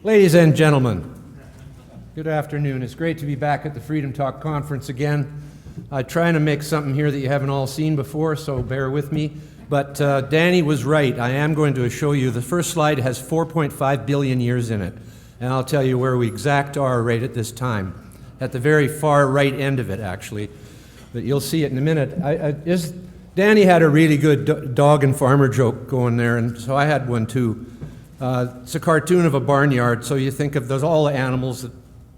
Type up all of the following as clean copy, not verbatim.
Ladies and gentlemen, good afternoon. It's great to be back at the Freedom Talk conference again. I'm trying to make something here that you haven't all seen before, so bear with me. But Danny was right. I am going to show you. The first slide has 4.5 billion years in it. And I'll tell you where we exact are right at this time. At the very far right end of it, actually. But you'll see it in a minute. Danny had a really good dog and farmer joke going there, and so I had one too. It's a cartoon of a barnyard, so you think of those all the animals, the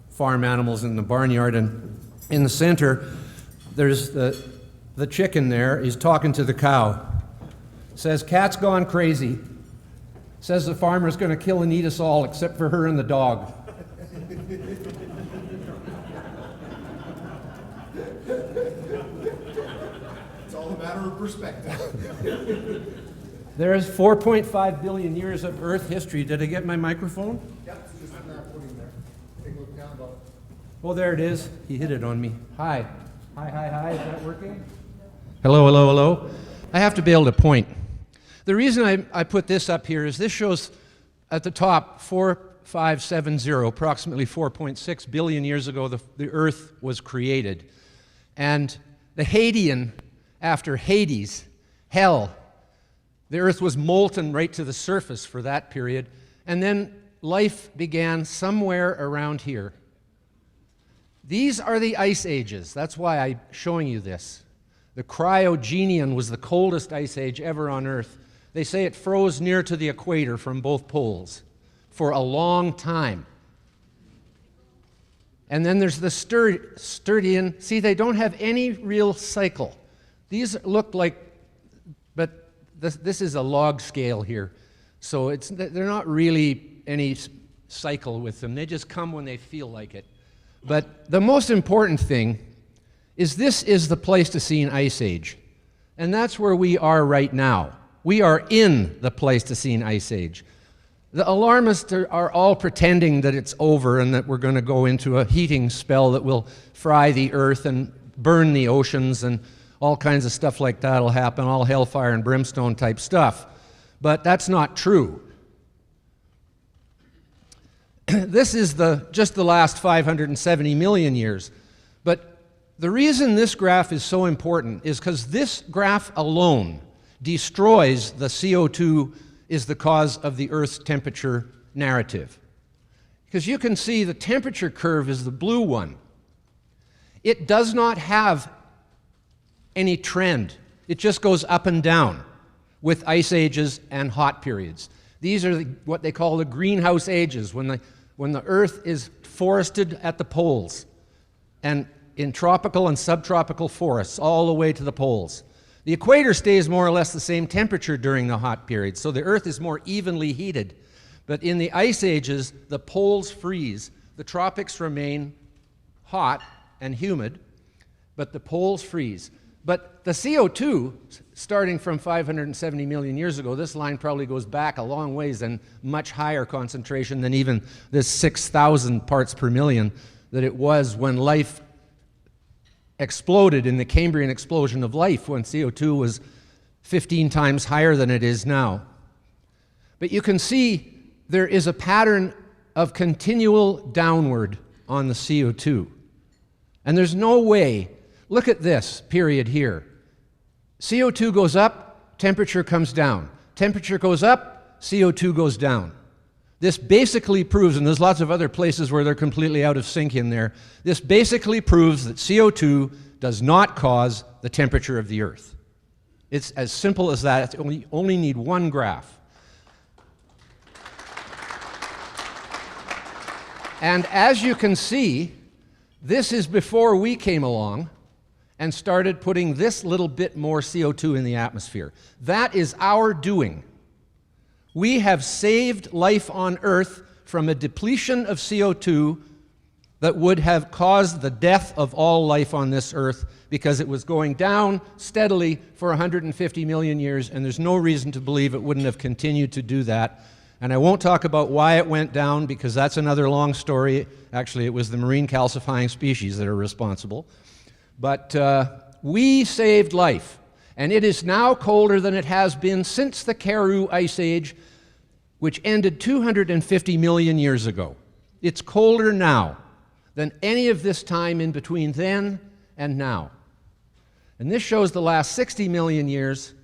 farm animals in the barnyard, and in the center, there's the chicken there. He's talking to the cow. Says, "Cat's gone crazy." Says the farmer's going to kill and eat us all except for her and the dog. It's all a matter of perspective. There's 4.5 billion years of Earth history. Did I get my microphone? Yep, it's just in that podium there. Take a look down about. Oh, there it is. He hit it on me. Hi. Hi. Is that working? Hello. I have to be able to point. The reason I put this up here is this shows at the top 4570, approximately 4.6 billion years ago, the Earth was created. And the Hadean, after Hades, hell, the Earth was molten right to the surface for that period. And then life began somewhere around here. These are the ice ages. That's why I'm showing you this. The Cryogenian was the coldest ice age ever on Earth. They say it froze near to the equator from both poles for a long time. And then there's the Sturdian. See, they don't have any real cycle. These look like, but this is a log scale here. So they're not really any cycle with them. They just come when they feel like it. But the most important thing is this is the Pleistocene Ice Age. And that's where we are right now. We are in the Pleistocene Ice Age. The alarmists are all pretending that it's over and that we're going to go into a heating spell that will fry the Earth and burn the oceans, and all kinds of stuff like that will happen, all hellfire and brimstone type stuff. But that's not true. This is just the last 570 million years. But the reason this graph is so important is because this graph alone destroys the CO2 is the cause of the Earth's temperature narrative. Because you can see the temperature curve is the blue one. It does not have any trend. It just goes up and down with ice ages and hot periods. These are what they call the greenhouse ages, when the Earth is forested at the poles and in tropical and subtropical forests all the way to the poles. The equator stays more or less the same temperature during the hot periods, so the Earth is more evenly heated. But in the ice ages, the poles freeze. The tropics remain hot and humid, but the poles freeze. But the CO2, starting from 570 million years ago, this line probably goes back a long ways and much higher concentration than even this 6,000 parts per million that it was when life exploded in the Cambrian explosion of life, when CO2 was 15 times higher than it is now. But you can see there is a pattern of continual downward on the CO2. And there's no way. Look at this period here. CO2 goes up, temperature comes down. Temperature goes up, CO2 goes down. This basically proves, and there's lots of other places where they're completely out of sync in there, this basically proves that CO2 does not cause the temperature of the Earth. It's as simple as that. You only need one graph. And as you can see, this is before we came along and started putting this little bit more CO2 in the atmosphere. That is our doing. We have saved life on Earth from a depletion of CO2 that would have caused the death of all life on this Earth, because it was going down steadily for 150 million years, and there's no reason to believe it wouldn't have continued to do that. And I won't talk about why it went down, because that's another long story. Actually, it was the marine calcifying species that are responsible. But we saved life. And it is now colder than it has been since the Karoo Ice Age which ended 250 million years ago. It's colder now than any of this time in between then and now. And this shows the last 60 million years,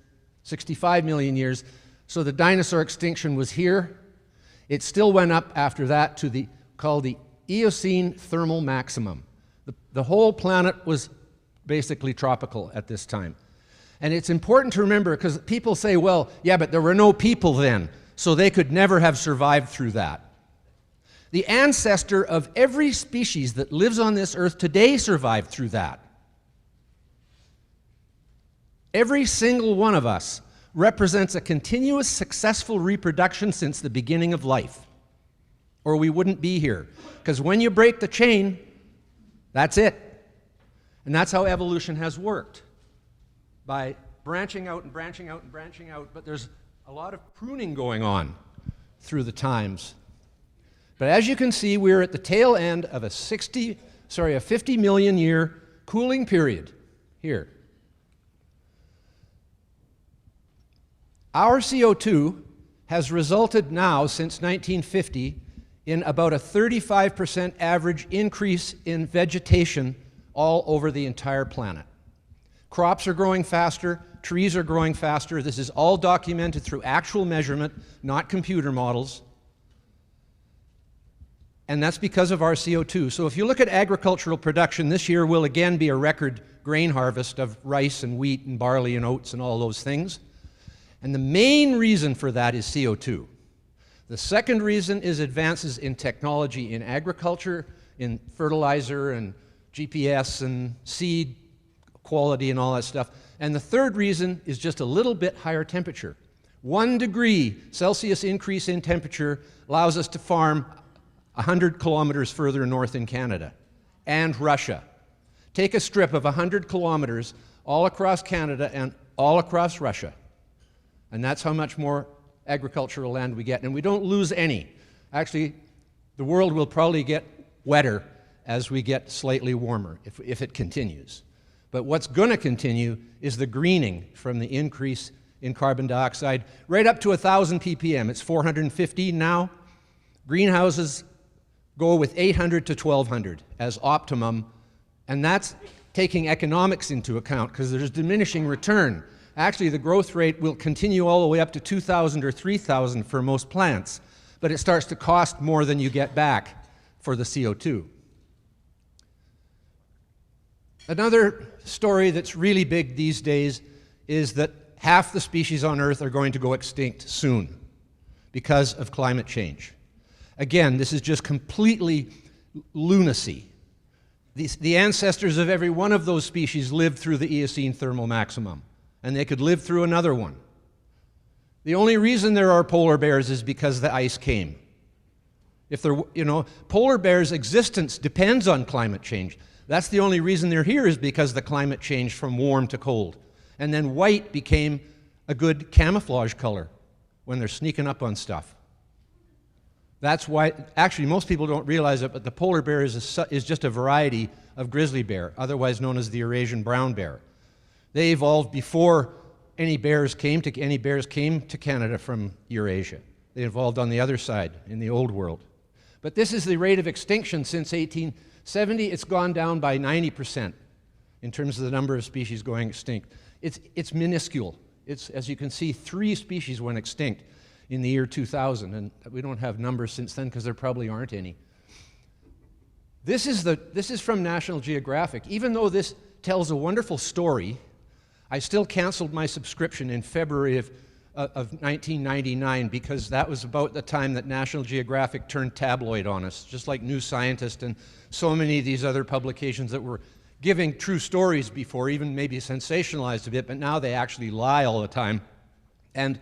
65 million years. So the dinosaur extinction was here. It still went up after that to called the Eocene thermal maximum. The whole planet was basically tropical at this time. And it's important to remember, because people say, well, yeah, but there were no people then, so they could never have survived through that. The ancestor of every species that lives on this earth today survived through that. Every single one of us represents a continuous successful reproduction since the beginning of life, or we wouldn't be here. Because when you break the chain, that's it. And that's how evolution has worked, by branching out and branching out and branching out, but there's a lot of pruning going on through the times. But as you can see, we're at the tail end of a 50 million year cooling period here. Our CO2 has resulted now, since 1950, in about a 35% average increase in vegetation all over the entire planet. Crops are growing faster, trees are growing faster. This is all documented through actual measurement, not computer models. And that's because of our CO2. So if you look at agricultural production, this year will again be a record grain harvest of rice and wheat and barley and oats and all those things. And the main reason for that is CO2. The second reason is advances in technology in agriculture, in fertilizer and GPS and seed quality and all that stuff. And the third reason is just a little bit higher temperature. 1 degree Celsius increase in temperature allows us to farm 100 kilometers further north in Canada and Russia. Take a strip of 100 kilometers all across Canada and all across Russia. And that's how much more agricultural land we get. And we don't lose any. Actually, the world will probably get wetter as we get slightly warmer, if it continues. But what's going to continue is the greening from the increase in carbon dioxide, right up to 1,000 ppm. It's 415 now. Greenhouses go with 800 to 1,200 as optimum, and that's taking economics into account, because there's diminishing return. Actually, the growth rate will continue all the way up to 2,000 or 3,000 for most plants, but it starts to cost more than you get back for the CO2. Another story that's really big these days is that half the species on Earth are going to go extinct soon because of climate change. Again, this is just completely lunacy. The ancestors of every one of those species lived through the Eocene thermal maximum, and they could live through another one. The only reason there are polar bears is because the ice came. If there, polar bears' existence depends on climate change. That's the only reason they're here, is because the climate changed from warm to cold. And then white became a good camouflage color when they're sneaking up on stuff. That's why, actually, most people don't realize it, but the polar bear is just a variety of grizzly bear, otherwise known as the Eurasian brown bear. They evolved before any bears came to Canada from Eurasia. They evolved on the other side, in the old world. But this is the rate of extinction since 1870. It's gone down by 90% in terms of the number of species going extinct. It's minuscule. It's, as you can see, 3 species went extinct in the year 2000, and we don't have numbers since then because there probably aren't any. This is from National Geographic. Even though this tells a wonderful story, I still canceled my subscription in February of 1999, because that was about the time that National Geographic turned tabloid on us, just like New Scientist and so many of these other publications that were giving true stories before, even maybe sensationalized a bit, but now they actually lie all the time. And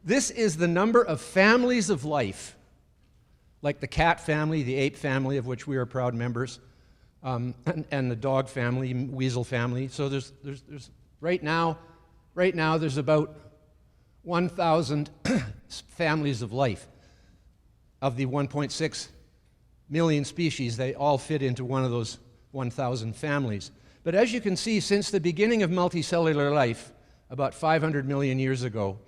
this is the number of families of life, like the cat family, the ape family, of which we are proud members, and the dog family, weasel family. So there's right now there's about 1,000 families of life. Of the 1.6 million species, they all fit into one of those 1,000 families. But as you can see, since the beginning of multicellular life, about 500 million years ago,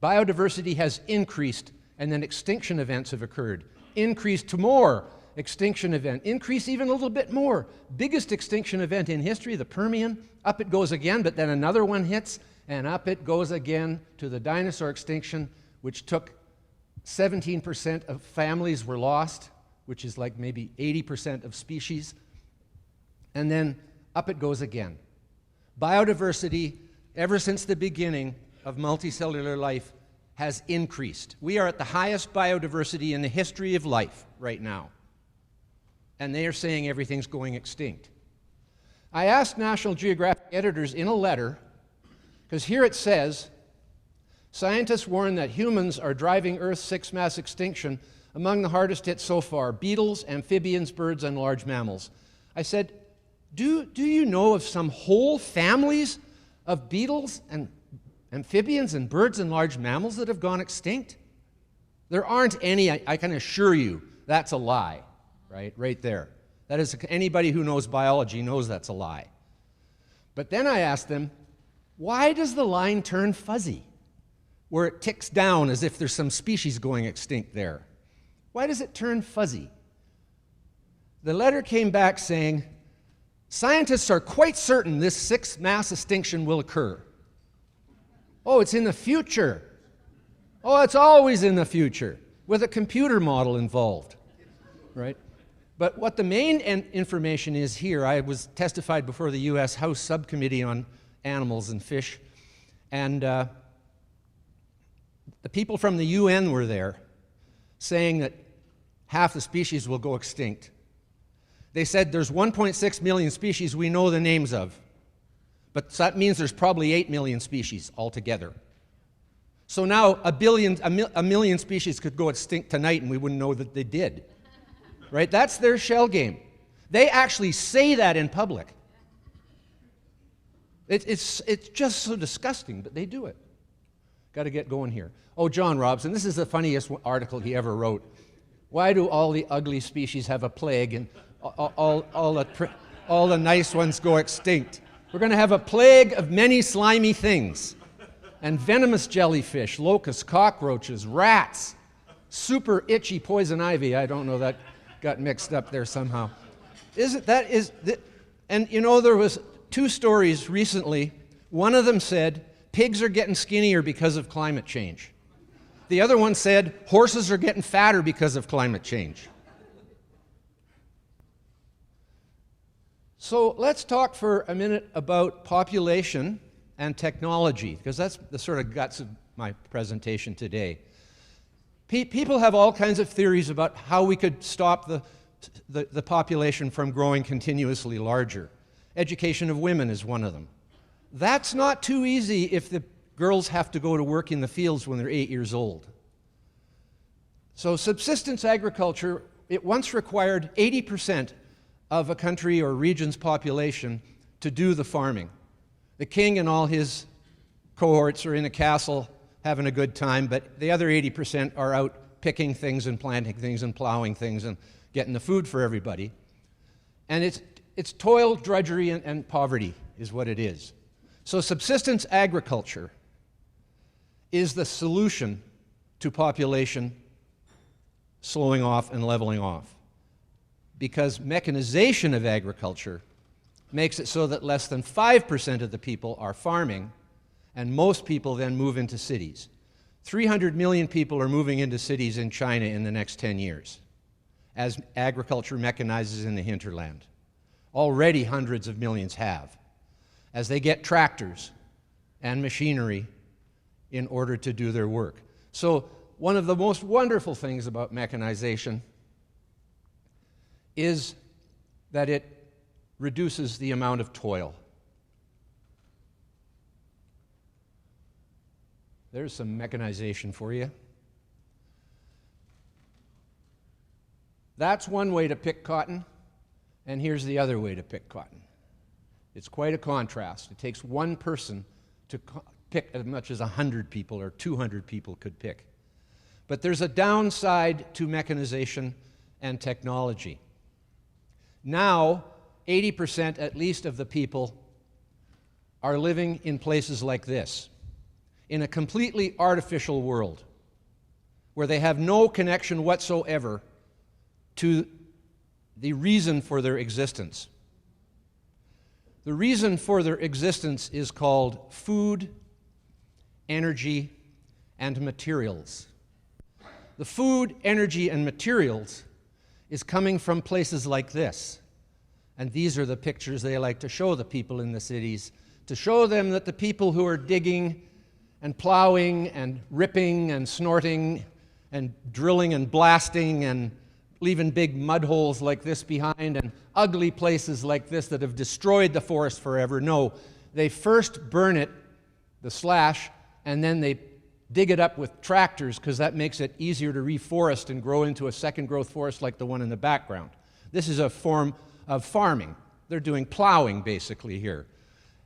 biodiversity has increased And then extinction events have occurred. Increase to more extinction event. Increase even a little bit more. Biggest extinction event in history, the Permian. Up it goes again, but then another one hits, and up it goes again to the dinosaur extinction, which took 17% of families were lost, which is like maybe 80% of species. And then up it goes again. Biodiversity, ever since the beginning of multicellular life, has increased. We are at the highest biodiversity in the history of life right now. And they are saying everything's going extinct. I asked National Geographic editors in a letter, because here it says, scientists warn that humans are driving Earth's sixth mass extinction, among the hardest hit so far, beetles, amphibians, birds, and large mammals. I said, do you know of some whole families of beetles and amphibians and birds and large mammals that have gone extinct? There aren't any. I can assure you that's a lie, right there. That is, anybody who knows biology knows that's a lie. But then I asked them, why does the line turn fuzzy, where it ticks down as if there's some species going extinct there? Why does it turn fuzzy? The letter came back saying, scientists are quite certain this sixth mass extinction will occur. Oh, it's in the future. Oh, it's always in the future, with a computer model involved, right? But what the main information is here, I was testified before the U.S. House Subcommittee on Animals and Fish, and the people from the UN were there saying that half the species will go extinct. They said there's 1.6 million species we know the names of, but that means there's probably 8 million species altogether. So now a million species could go extinct tonight and we wouldn't know that they did. Right? That's their shell game. They actually say that in public. It's just so disgusting, but they do it. Got to get going here. Oh, John Robson, this is the funniest article he ever wrote. Why do all the ugly species have a plague and all the nice ones go extinct? We're going to have a plague of many slimy things. And venomous jellyfish, locusts, cockroaches, rats, super itchy poison ivy. I don't know, that got mixed up there somehow. And you know, there was 2 stories recently. One of them said, pigs are getting skinnier because of climate change. The other one said, horses are getting fatter because of climate change. So let's talk for a minute about population and technology, because that's the sort of guts of my presentation today. People have all kinds of theories about how we could stop the population from growing continuously larger. Education of women is one of them. That's not too easy if the girls have to go to work in the fields when they're 8 years old. So subsistence agriculture, it once required 80% of a country or region's population to do the farming. The king and all his cohorts are in a castle having a good time, but the other 80% are out picking things and planting things and plowing things and getting the food for everybody. And it's toil, drudgery, and poverty is what it is. So subsistence agriculture is the solution to population slowing off and leveling off, because mechanization of agriculture makes it so that less than 5% of the people are farming, and most people then move into cities. 300 million people are moving into cities in China in the next 10 years as agriculture mechanizes in the hinterland. Already hundreds of millions have, as they get tractors and machinery in order to do their work. So one of the most wonderful things about mechanization is that it reduces the amount of toil. There's some mechanization for you. That's one way to pick cotton, and here's the other way to pick cotton. It's quite a contrast. It takes one person to pick as much as 100 people or 200 people could pick. But there's a downside to mechanization and technology. Now, 80% at least of the people are living in places like this, in a completely artificial world, where they have no connection whatsoever to the reason for their existence. The reason for their existence is called food, energy, and materials. The food, energy, and materials is coming from places like this. And these are the pictures they like to show the people in the cities, to show them that the people who are digging and plowing and ripping and snorting and drilling and blasting and leaving big mud holes like this behind and ugly places like this that have destroyed the forest forever. No, they first burn it, the slash, and then they dig it up with tractors because that makes it easier to reforest and grow into a second growth forest like the one in the background. This is a form of farming. They're doing plowing basically here.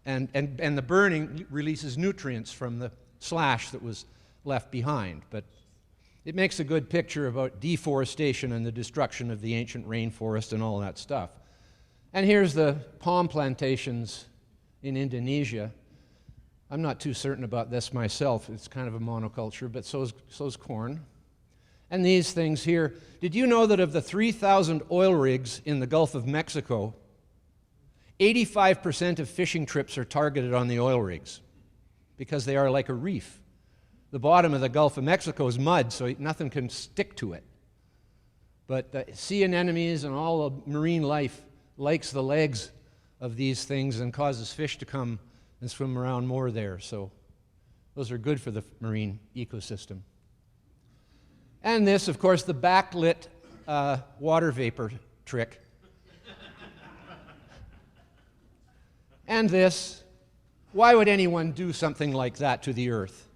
And the burning releases nutrients from the slash that was left behind. But it makes a good picture about deforestation and the destruction of the ancient rainforest and all that stuff. And here's the palm plantations in Indonesia. I'm not too certain about this myself. It's kind of a monoculture, but so's corn. And these things here. Did you know that of the 3,000 oil rigs in the Gulf of Mexico, 85% of fishing trips are targeted on the oil rigs because they are like a reef. The bottom of the Gulf of Mexico is mud, so nothing can stick to it. But the sea anemones and all the marine life likes the legs of these things and causes fish to come and swim around more there. So those are good for the marine ecosystem. And this, of course, the backlit water vapor trick. And this, why would anyone do something like that to the earth?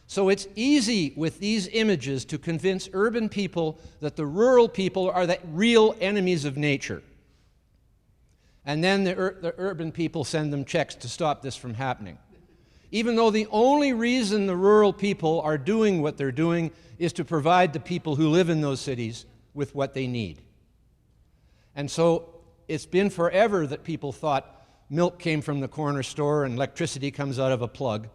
So it's easy with these images to convince urban people that the rural people are the real enemies of nature. And then the urban people send them checks to stop this from happening. Even though the only reason the rural people are doing what they're doing is to provide the people who live in those cities with what they need. And so it's been forever that people thought milk came from the corner store and electricity comes out of a plug.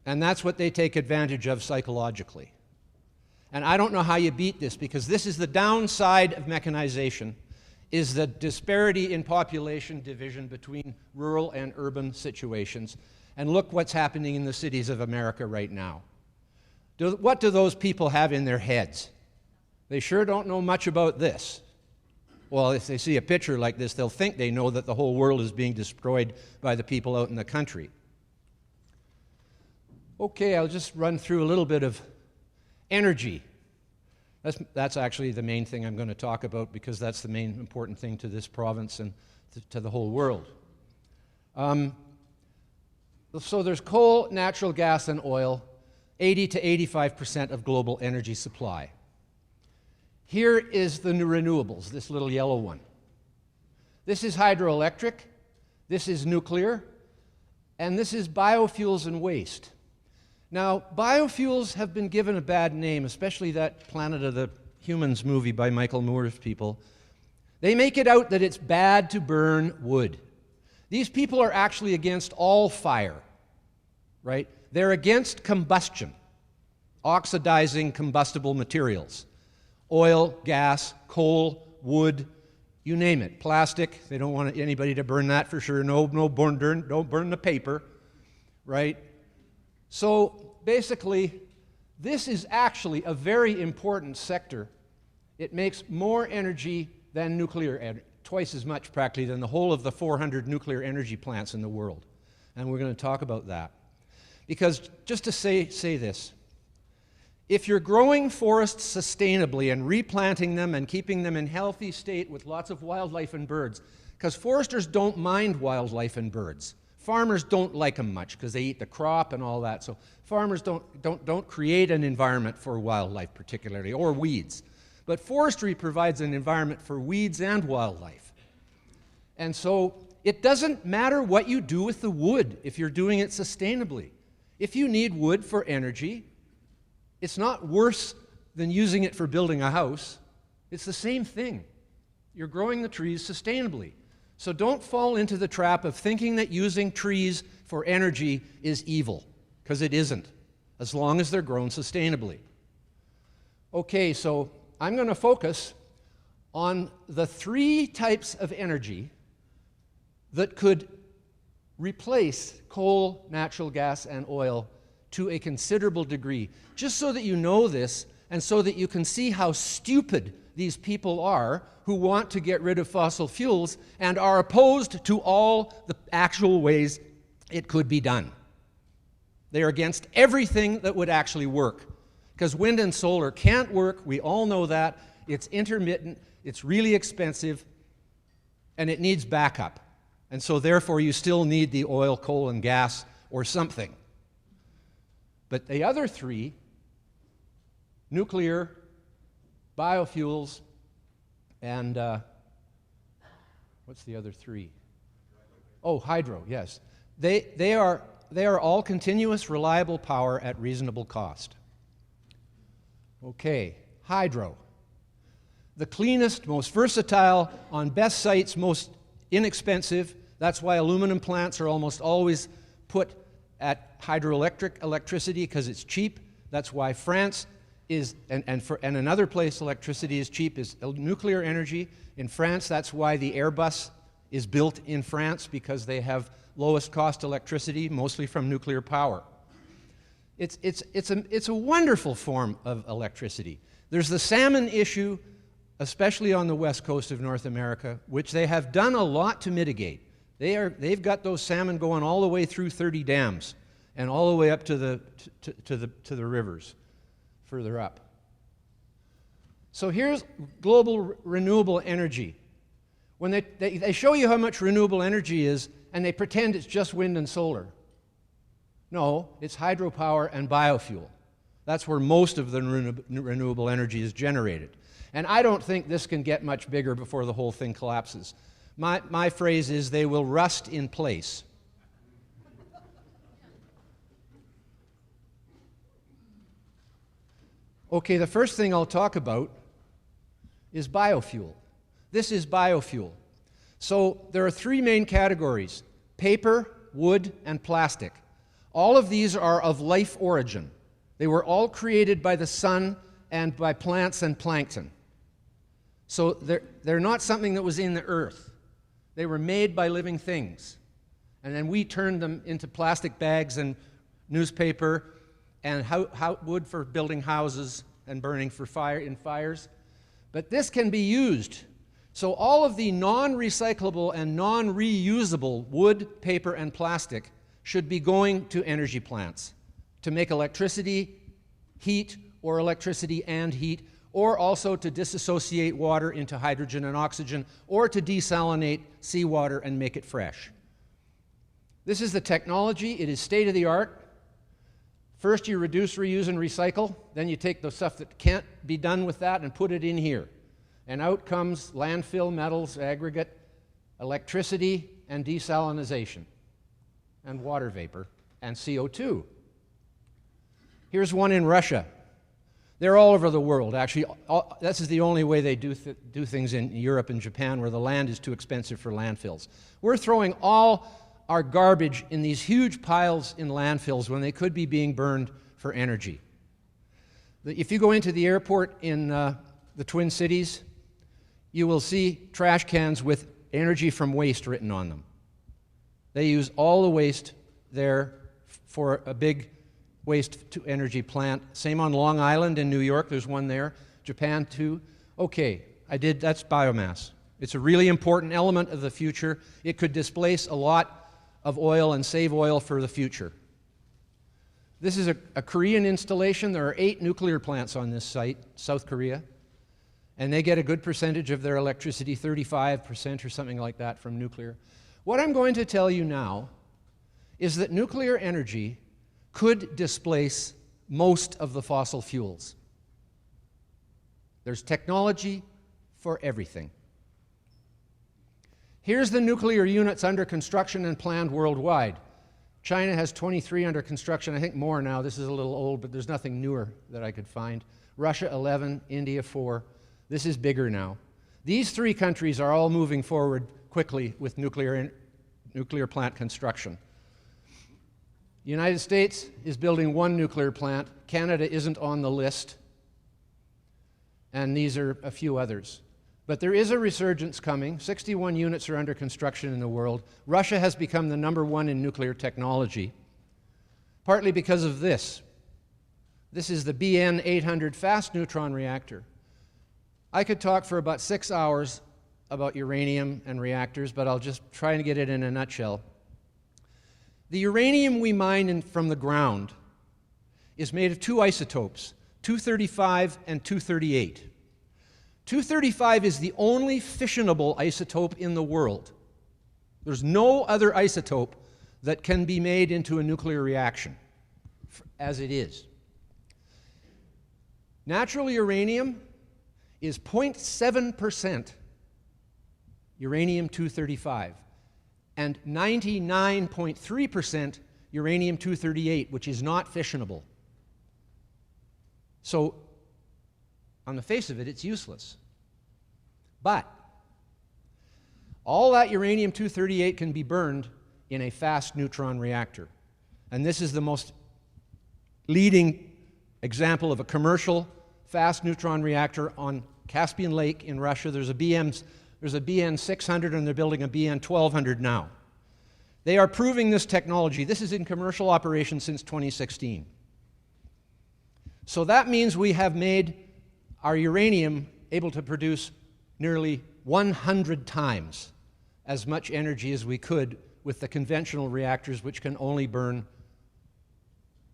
And that's what they take advantage of psychologically. And I don't know how you beat this, because this is the downside of mechanization, is the disparity in population division between rural and urban situations. And look what's happening in the cities of America right now. What do those people have in their heads? They sure don't know much about this. Well, if they see a picture like this, they'll think they know that the whole world is being destroyed by the people out in the country. Okay, I'll just run through a little bit of energy. That's actually the main thing I'm going to talk about, because that's the main important thing to this province and to the whole world. So there's coal, natural gas, and oil, 80 to 85% of global energy supply. Here is the new renewables, this little yellow one. This is hydroelectric, this is nuclear, and this is biofuels and waste. Now, biofuels have been given a bad name, especially that Planet of the Humans movie by Michael Moore's people. They make it out that it's bad to burn wood. These people are actually against all fire, right? They're against combustion, oxidizing combustible materials. Oil, gas, coal, wood, you name it. Plastic, they don't want anybody to burn that for sure. Don't burn the paper, right? So basically, this is actually a very important sector. It makes more energy than nuclear, twice as much practically than the whole of the 400 nuclear energy plants in the world. And we're going to talk about that. Because just to say this, if you're growing forests sustainably and replanting them and keeping them in healthy state with lots of wildlife and birds, because foresters don't mind wildlife and birds. Farmers don't like them much because they eat the crop and all that. So farmers don't create an environment for wildlife particularly, or weeds. But forestry provides an environment for weeds and wildlife. And so it doesn't matter what you do with the wood if you're doing it sustainably. If you need wood for energy, it's not worse than using it for building a house. It's the same thing. You're growing the trees sustainably. So don't fall into the trap of thinking that using trees for energy is evil, because it isn't, as long as they're grown sustainably. Okay, so I'm going to focus on the 3 types of energy that could replace coal, natural gas, and oil to a considerable degree. Just so that you know this, and so that you can see how stupid these people are who want to get rid of fossil fuels and are opposed to all the actual ways it could be done. They are against everything that would actually work. Because wind and solar can't work, we all know that. It's intermittent, it's really expensive, and it needs backup. And so therefore you still need the oil, coal, and gas or something. But the other 3, nuclear, biofuels, and what's the other 3? Oh, hydro, yes. They are all continuous, reliable power at reasonable cost. Okay, hydro. The cleanest, most versatile, on best sites, most inexpensive. That's why aluminum plants are almost always put at hydroelectric electricity because it's cheap. That's why France is, and another place electricity is cheap, is nuclear energy. In France, that's why the Airbus is built in France, because they have lowest cost electricity, mostly from nuclear power. It's a wonderful form of electricity. There's the salmon issue, especially on the west coast of North America, which they have done a lot to mitigate. They've got those salmon going all the way through 30 dams and all the way up to the rivers further up. So here's global renewable energy. When they show you how much renewable energy is, and they pretend it's just wind and solar. No, it's hydropower and biofuel. That's where most of the renewable energy is generated. And I don't think this can get much bigger before the whole thing collapses. My phrase is they will rust in place. Okay, the first thing I'll talk about is biofuel. This is biofuel. So there are 3 main categories: paper, wood, and plastic. All of these are of life origin. They were all created by the sun and by plants and plankton. So they're not something that was in the earth. They were made by living things. And then we turned them into plastic bags and newspaper and wood for building houses and burning for fires. But this can be used. So all of the non-recyclable and non-reusable wood, paper, and plastic should be going to energy plants to make electricity, heat, or electricity and heat, or also to disassociate water into hydrogen and oxygen, or to desalinate seawater and make it fresh. This is the technology. It is state-of-the-art. First you reduce, reuse, and recycle. Then you take the stuff that can't be done with that and put it in here. And out comes landfill, metals, aggregate, electricity, and desalinization, and water vapor, and CO2. Here's one in Russia. They're all over the world, actually. This is the only way they do things in Europe and Japan, where the land is too expensive for landfills. We're throwing all our garbage in these huge piles in landfills when they could be being burned for energy. If you go into the airport in the Twin Cities, you will see trash cans with energy from waste written on them. They use all the waste there for a big waste-to-energy plant. Same on Long Island in New York, there's one there. Japan too. Okay, that's biomass. It's a really important element of the future. It could displace a lot of oil and save oil for the future. This is a Korean installation. There are 8 nuclear plants on this site, South Korea, and they get a good percentage of their electricity, 35% or something like that, from nuclear. What I'm going to tell you now is that nuclear energy could displace most of the fossil fuels. There's technology for everything. Here's the nuclear units under construction and planned worldwide. China has 23 under construction, I think more now. This is a little old, but there's nothing newer that I could find. Russia 11, India 4. This is bigger now. These 3 countries are all moving forward quickly with nuclear plant construction. The United States is building 1 nuclear plant. Canada isn't on the list. and these are a few others. But there is a resurgence coming. 61 units are under construction in the world. Russia has become the #1 in nuclear technology, partly because of this. This is the BN 800 fast neutron reactor. I could talk for about 6 hours about uranium and reactors, but I'll just try and get it in a nutshell. The uranium we mine from the ground is made of 2 isotopes, 235 and 238. 235 is the only fissionable isotope in the world. There's no other isotope that can be made into a nuclear reaction as it is. Natural uranium is 0.7% uranium-235 and 99.3% uranium-238, which is not fissionable. So, on the face of it, it's useless. But all that uranium-238 can be burned in a fast neutron reactor. And this is the most leading example of a commercial fast neutron reactor on Caspian Lake in Russia. There's a BN 600 and they're building a BN 1200 now. They are proving this technology. This is in commercial operation since 2016. So that means we have made our uranium able to produce nearly 100 times as much energy as we could with the conventional reactors, which can only burn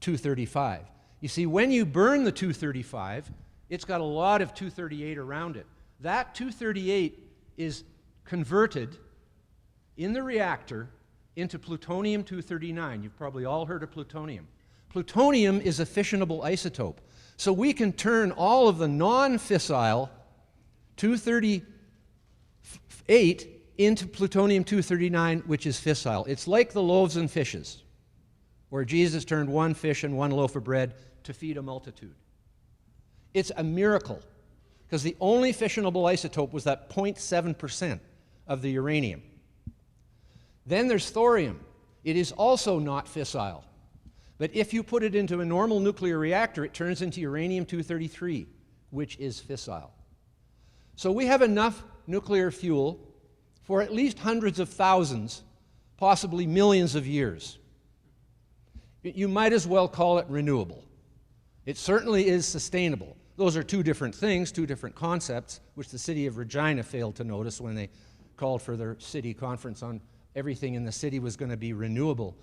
235. You see, when you burn the 235, it's got a lot of 238 around it. That 238 is converted in the reactor into plutonium-239. You've probably all heard of plutonium. Plutonium is a fissionable isotope. So we can turn all of the non-fissile 238 into plutonium-239, which is fissile. It's like the loaves and fishes, where Jesus turned 1 fish and 1 loaf of bread to feed a multitude. It's a miracle, because the only fissionable isotope was that 0.7% of the uranium. Then there's thorium. It is also not fissile. But if you put it into a normal nuclear reactor, it turns into uranium-233, which is fissile. So we have enough nuclear fuel for at least hundreds of thousands, possibly millions of years. You might as well call it renewable. It certainly is sustainable. Those are two different things, two different concepts, which the city of Regina failed to notice when they called for their city conference on everything in the city was going to be renewable.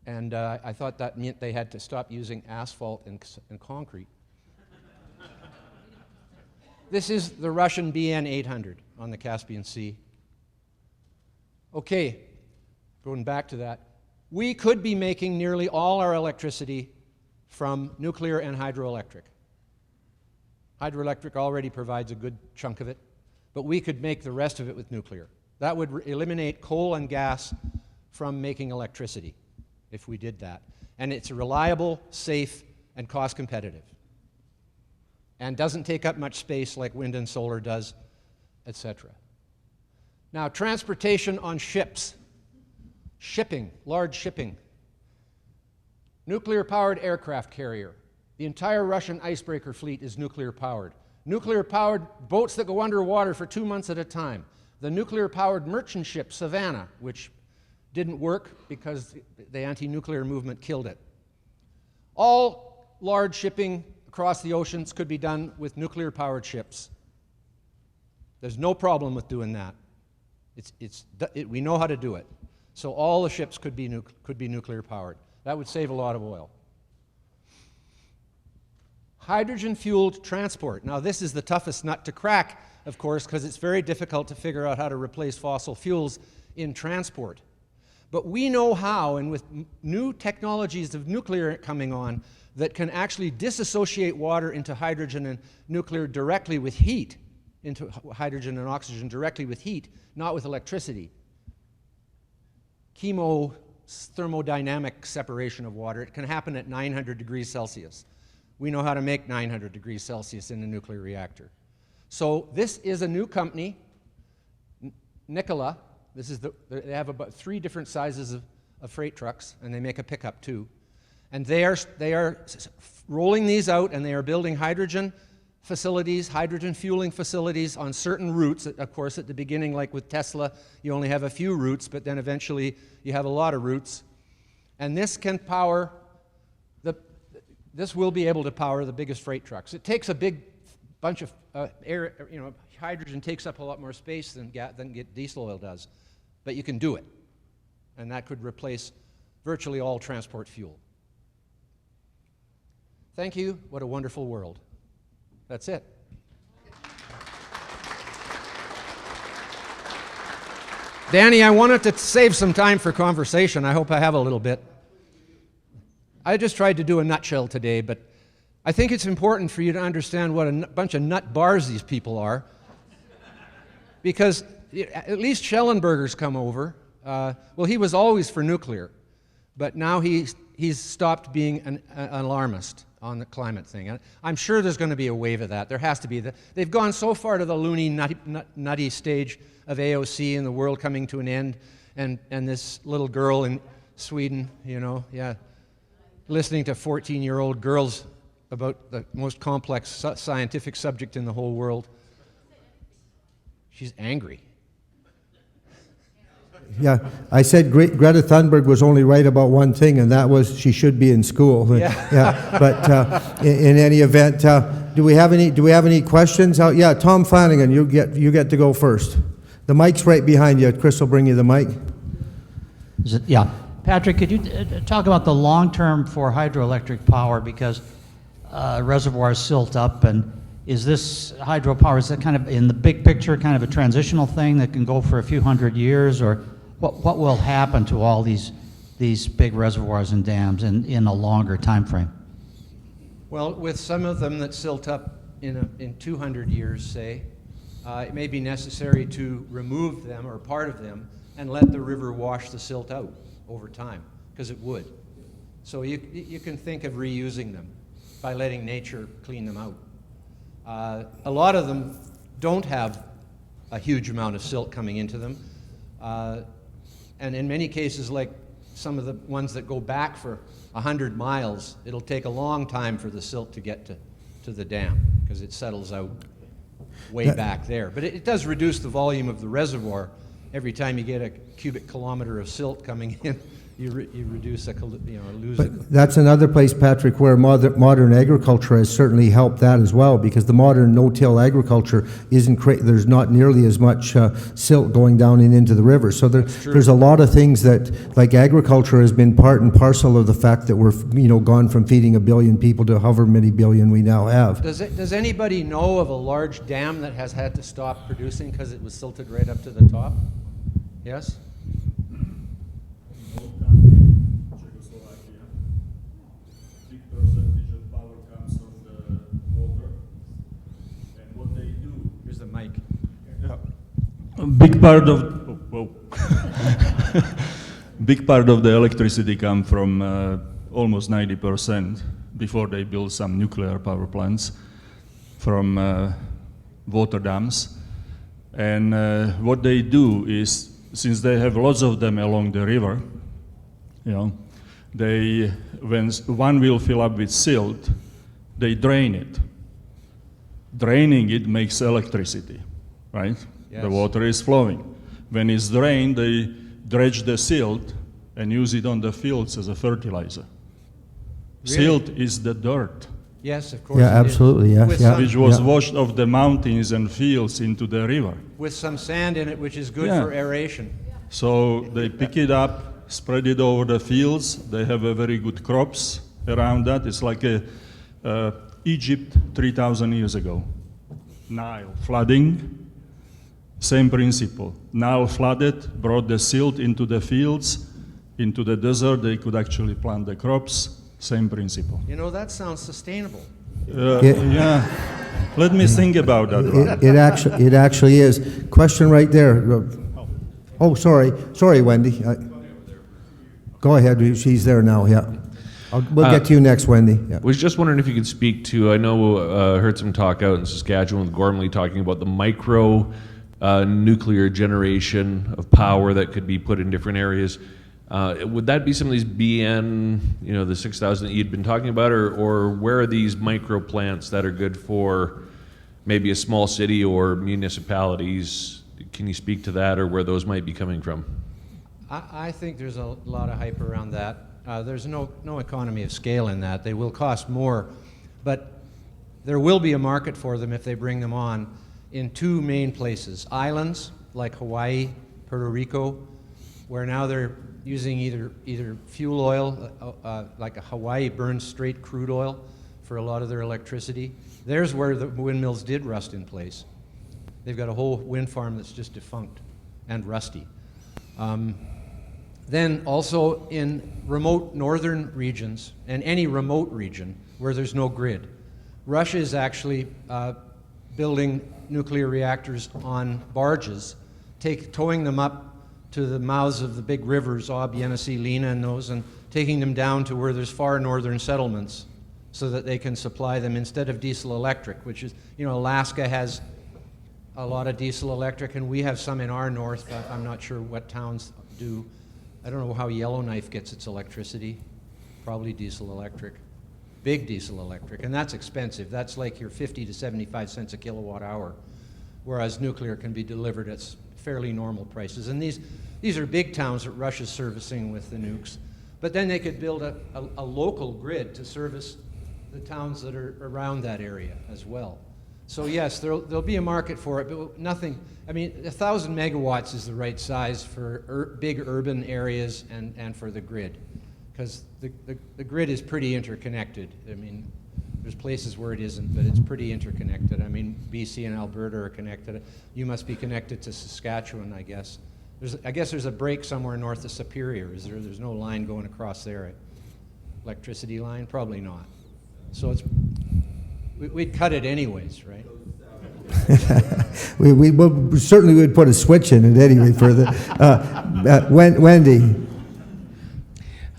And I thought that meant they had to stop using asphalt and concrete. This is the Russian BN 800 on the Caspian Sea. Okay, going back to that. We could be making nearly all our electricity from nuclear and hydroelectric. Hydroelectric already provides a good chunk of it, but we could make the rest of it with nuclear. That would eliminate coal and gas from making electricity if we did that. And it's reliable, safe, and cost competitive. And doesn't take up much space like wind and solar does, etc. Now, transportation on ships. Shipping, large shipping. Nuclear-powered aircraft carrier. The entire Russian icebreaker fleet is nuclear-powered. Nuclear-powered boats that go underwater for 2 months at a time. The nuclear-powered merchant ship, Savannah, which didn't work because the anti-nuclear movement killed it. All large shipping across the oceans could be done with nuclear-powered ships. There's no problem with doing that. We know how to do it. So all the ships could be nuclear-powered. That would save a lot of oil. Hydrogen-fueled transport. Now, this is the toughest nut to crack, of course, because it's very difficult to figure out how to replace fossil fuels in transport. But we know how, and with new technologies of nuclear coming on, that can actually disassociate water into hydrogen and nuclear directly with heat, into hydrogen and oxygen directly with heat, not with electricity. Thermodynamic separation of water. It can happen at 900 degrees Celsius. We know how to make 900 degrees Celsius in a nuclear reactor. So this is a new company, Nikola. They have about 3 different sizes of freight trucks, and they make a pickup too. And they are rolling these out, and they are building hydrogen facilities, hydrogen fueling facilities on certain routes. Of course, at the beginning, like with Tesla, you only have a few routes, but then eventually you have a lot of routes. And this can power this will be able to power the biggest freight trucks. It takes a big bunch of air, hydrogen takes up a lot more space than diesel oil does, but you can do it. And that could replace virtually all transport fuel. Thank you. What a wonderful world. That's it. Danny, I wanted to save some time for conversation. I hope I have a little bit. I just tried to do a nutshell today, but I think it's important for you to understand what a bunch of nut bars these people are. Because at least Schellenberger's come over. Well, he was always for nuclear, but now he's stopped being an alarmist on the climate thing. I'm sure there's going to be a wave of that. There has to be. They've gone so far to the loony, nutty stage of AOC and the world coming to an end, and this little girl in Sweden, listening to 14-year-old girls about the most complex scientific subject in the whole world. She's angry. Yeah, I said Greta Thunberg was only right about one thing, and that was she should be in school. Yeah. But in any event, do we have any questions? Yeah, Tom Flanagan, you get to go first. The mic's right behind you. Chris will bring you the mic. Yeah, Patrick, could you talk about the long term for hydroelectric power, because reservoirs silt up, and is this hydropower, is that kind of, in the big picture, kind of a transitional thing that can go for a few hundred years, or what will happen to all these big reservoirs and dams in a longer time frame? Well, with some of them that silt up in 200 years, say, it may be necessary to remove them or part of them and let the river wash the silt out over time, because it would. So you can think of reusing them by letting nature clean them out. A lot of them don't have a huge amount of silt coming into them. And in many cases, like some of the ones that go back for 100 miles, it'll take a long time for the silt to get to the dam, because it settles out way back there. But it does reduce the volume of the reservoir. Every time you get a cubic kilometer of silt coming in, you reduce lose it. But that's another place, Patrick, where modern agriculture has certainly helped that as well, because the modern no-till agriculture there's not nearly as much silt going down and into the river. So there's a lot of things that, like agriculture has been part and parcel of the fact that we're gone from feeding 1 billion people to however many billion we now have. Does anybody know of a large dam that has had to stop producing because it was silted right up to the top? Yes? Big part of big part of the electricity come from almost 90% before they build some nuclear power plants from water dams. And what they do is, since they have lots of them along the river, when one will fill up with silt, they drain it. Draining it makes electricity, right? Yes. The water is flowing. When it's drained, they dredge the silt and use it on the fields as a fertilizer. Really? Silt is the dirt. Yes, of course. Yeah, absolutely. Yes. Which was washed off the mountains and fields into the river. With some sand in it, which is good for aeration. So they pick it up, spread it over the fields. They have a very good crops around that. It's like Egypt 3,000 years ago. Nile flooding. Same principle. Nile flooded, brought the silt into the fields, into the desert. They could actually plant the crops. Same principle. That sounds sustainable. Yeah. Let me think about that. It actually is. Question right there. Oh, sorry, Wendy. Go ahead. She's there now. Yeah. We'll get to you next, Wendy. Yeah. Was just wondering if you could speak to. I know heard some talk out in Saskatchewan with Gormley talking about the micro nuclear generation of power that could be put in different areas. Would that be some of these BN, the 6,000 that you'd been talking about, or where are these micro plants that are good for maybe a small city or municipalities. Can you speak to that, or where those might be coming from? I think there's a lot of hype around that. There's no economy of scale in that. They will cost more, but there will be a market for them if they bring them on in two main places. Islands like Hawaii, Puerto Rico, where now they're using either fuel oil, like Hawaii burns straight crude oil for a lot of their electricity. There's where the windmills did rust in place. They've got a whole wind farm that's just defunct and rusty. Then also in remote northern regions, and any remote region where there's no grid, Russia is actually building nuclear reactors on barges, towing them up to the mouths of the big rivers, Ob, Yenisei, Lena, and those, and taking them down to where there's far northern settlements so that they can supply them instead of diesel electric, which is, Alaska has a lot of diesel electric, and we have some in our north. I'm not sure what towns do. I don't know how Yellowknife gets its electricity. Probably diesel electric. Big diesel electric, and that's expensive. That's like your 50 to 75 cents a kilowatt hour, whereas nuclear can be delivered at fairly normal prices. And these are big towns that Russia's servicing with the nukes. But then they could build a local grid to service the towns that are around that area as well. So yes, there'll be a market for it, but nothing, 1,000 megawatts is the right size for big urban areas and for the grid. Because the grid is pretty interconnected. There's places where it isn't, but it's pretty interconnected. BC and Alberta are connected. You must be connected to Saskatchewan, I guess. I guess there's a break somewhere north of Superior. There's no line going across there. Electricity line? Probably not. So we'd cut it anyways, right? we certainly would put a switch in it anyway for the Wendy.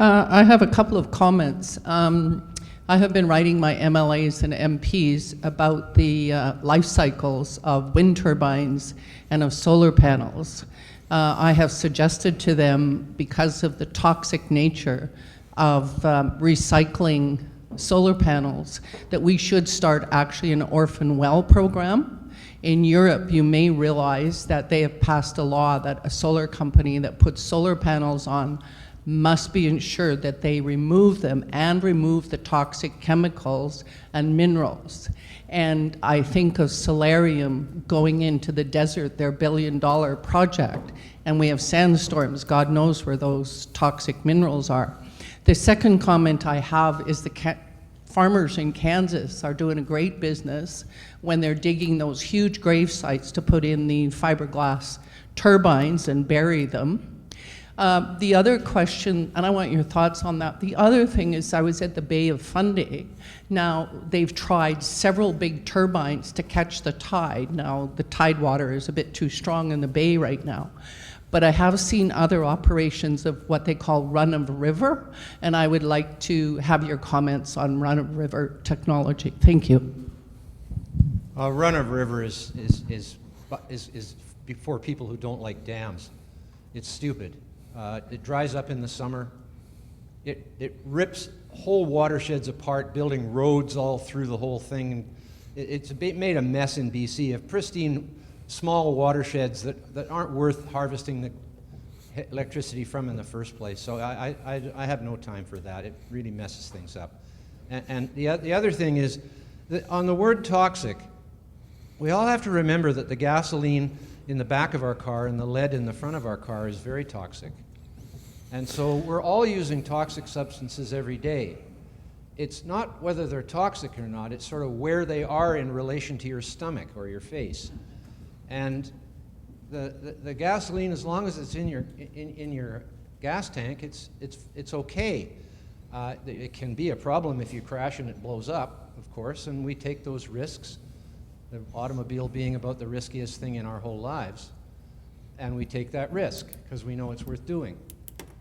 I have a couple of comments. I have been writing my MLAs and MPs about the life cycles of wind turbines and of solar panels. I have suggested to them, because of the toxic nature of recycling solar panels, that we should start actually an orphan well program. In Europe, you may realize that they have passed a law that a solar company that puts solar panels on must be ensured that they remove them and remove the toxic chemicals and minerals. And I think of Solarium going into the desert, their billion-dollar project, and we have sandstorms. God knows where those toxic minerals are. The second comment I have is the farmers in Kansas are doing a great business when they're digging those huge grave sites to put in the fiberglass turbines and bury them. The other question, and I want your thoughts on that, the other thing is I was at the Bay of Fundy. Now, they've tried several big turbines to catch the tide. Now, the tide water is a bit too strong in the bay right now. But I have seen other operations of what they call run-of-river, and I would like to have your comments on run-of-river technology. Thank you. Run-of-river is for people who don't like dams. It's stupid. It dries up in the summer. It rips whole watersheds apart, building roads all through the whole thing. It's made a mess in BC of pristine small watersheds that aren't worth harvesting the electricity from in the first place. So I have no time for that. It really messes things up. And the other thing is that on the word toxic, we all have to remember that the gasoline in the back of our car and the lead in the front of our car is very toxic. And so we're all using toxic substances every day. It's not whether they're toxic or not, it's sort of where they are in relation to your stomach or your face. And the gasoline, as long as it's in your gas tank, it's okay. It can be a problem if you crash and it blows up, of course, and we take those risks. The automobile being about the riskiest thing in our whole lives, and we take that risk because we know it's worth doing.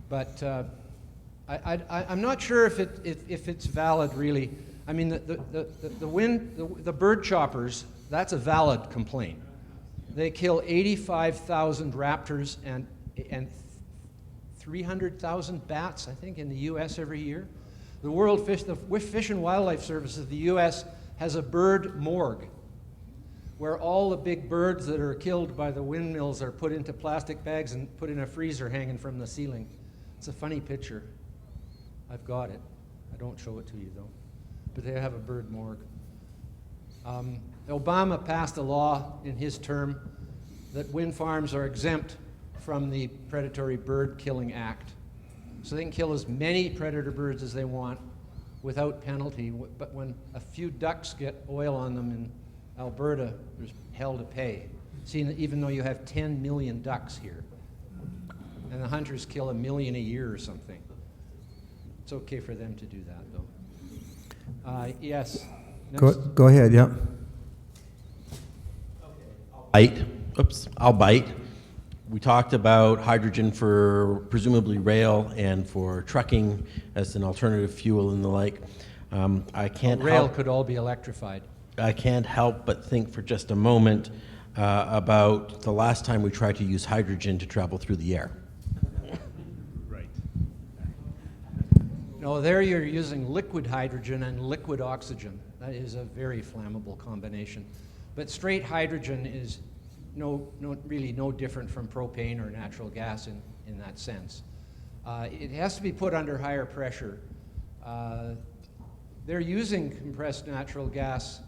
But I'm not sure if it's valid, really. I mean, the bird choppers, that's a valid complaint. They kill 85,000 raptors and 300,000 bats, I think, in the U.S. every year. The Fish and Wildlife Service of the U.S. has a bird morgue. where all the big birds that are killed by the windmills are put into plastic bags and put in a freezer hanging from the ceiling. It's a funny picture. I've got it. I don't show it to you though. But they have a bird morgue. Obama passed a law in his term that wind farms are exempt from the Predatory Bird Killing Act. So they can kill as many predator birds as they want without penalty. But when a few ducks get oil on them in Alberta, there's hell to pay. See, even though you have 10 million ducks here, and the hunters kill 1 million a year or something. It's okay for them to do that, though. Yes. Go ahead, yeah. I'll bite. We talked about hydrogen for presumably rail and for trucking as an alternative fuel and the like. I can't Rail could all be electrified. I can't help but think for just a moment about the last time we tried to use hydrogen to travel through the air. Right. No, there you're using liquid hydrogen and liquid oxygen. That is a very flammable combination. But straight hydrogen is really no different from propane or natural gas in that sense. It has to be put under higher pressure. They're using compressed natural gas